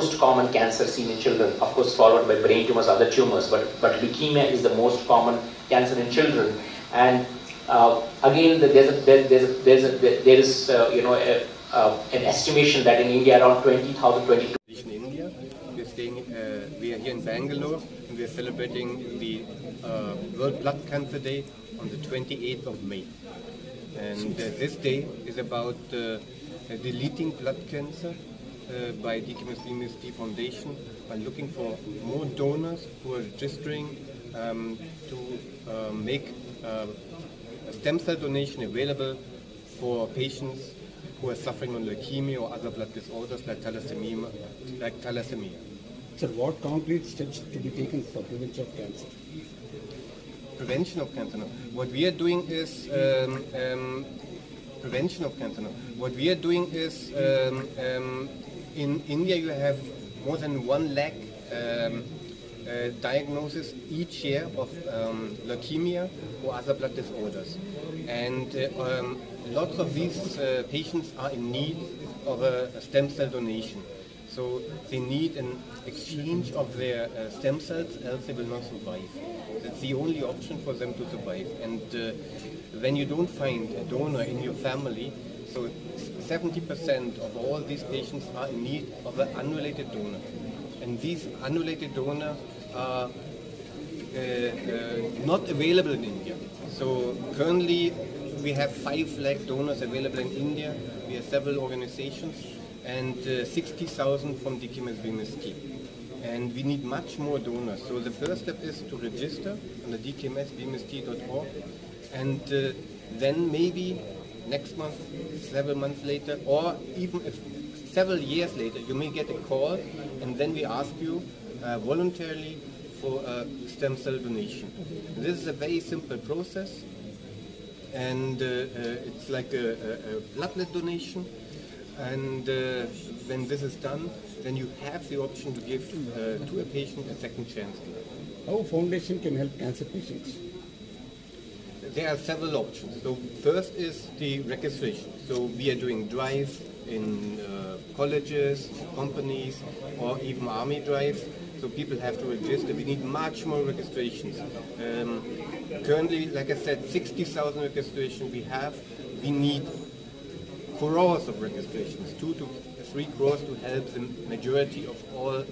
most common cancer seen in children, of course followed by brain tumors, other tumors, but leukemia is the most common cancer in children. And again, there is an estimation that in India around 20,000, 22. In India, we are here in Bangalore, and we are celebrating the World Blood Cancer Day on the 28th of May. And this day is about deleting blood cancer by Dkms Foundation by looking for more donors who are registering to make stem cell donation available for patients who are suffering on leukemia or other blood disorders like thalassemia. Sir, what concrete steps to be taken for prevention of cancer? Prevention of cancer. No. What we are doing is prevention of cancer. No. What we are doing is in India you have more than 1 lakh diagnosis each year of leukemia or other blood disorders, and lots of these patients are in need of a stem cell donation. So they need an exchange of their stem cells, else they will not survive. That's the only option for them to survive. And when you don't find a donor in your family, so 70% of all these patients are in need of an unrelated donor. And these unrelated donors are not available in India. So currently we have 5 lakh donors available in India. We have several organizations and 60,000 from Dkms scheme. And we need much more donors. So the first step is to register on the dkms.org, and then maybe next month, several months later, or even if several years later, you may get a call, and then we ask you voluntarily for a stem cell donation. This is a very simple process, and it's like a bloodlet donation. And when this is done, then you have the option to give to a patient a second chance. How foundation can help cancer patients? There are several options. So first is the registration. So we are doing drives in colleges, companies, or even army drives. So people have to register. We need much more registrations. Currently, like I said, 60,000 registrations we have. We need crores of registrations, 2 to 3 crores to help the majority of all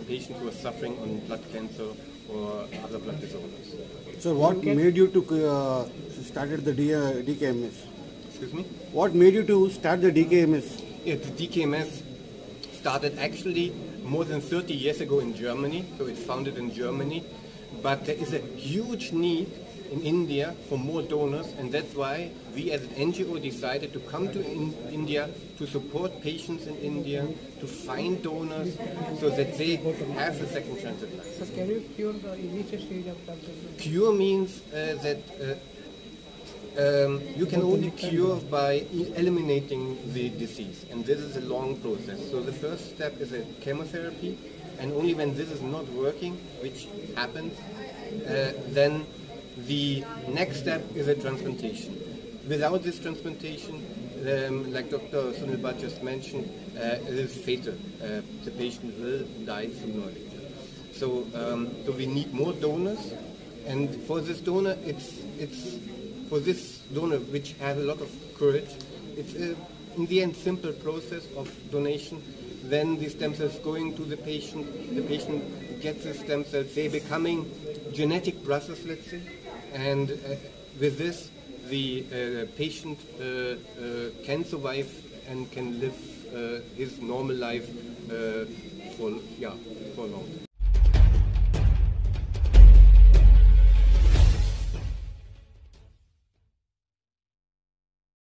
patients who are suffering on blood cancer or other blood disorders. So what made you to started the Dkms? Excuse me? What made you to start the Dkms? Yeah, the Dkms started actually more than 30 years ago in Germany, so it's founded in Germany, but there is a huge need in India for more donors, and that's why we as an NGO decided to come to India to support patients in India, to find donors so that they have a second chance at life. So can you cure the initial stage of cancer? Cure means that you can only cure by eliminating the disease, and this is a long process. So the first step is a chemotherapy, and only when this is not working, which happens, then the next step is a transplantation. Without this transplantation, like Dr. Sunilbhat just mentioned, it is fatal. The patient will die sooner or later. So, so we need more donors, and for this donor, it's for this donor which has a lot of courage. It's in the end simple process of donation. Then the stem cells going to the patient gets the stem cells, they're becoming genetic brothers, let's say, and with this the patient can survive and can live his normal life for long.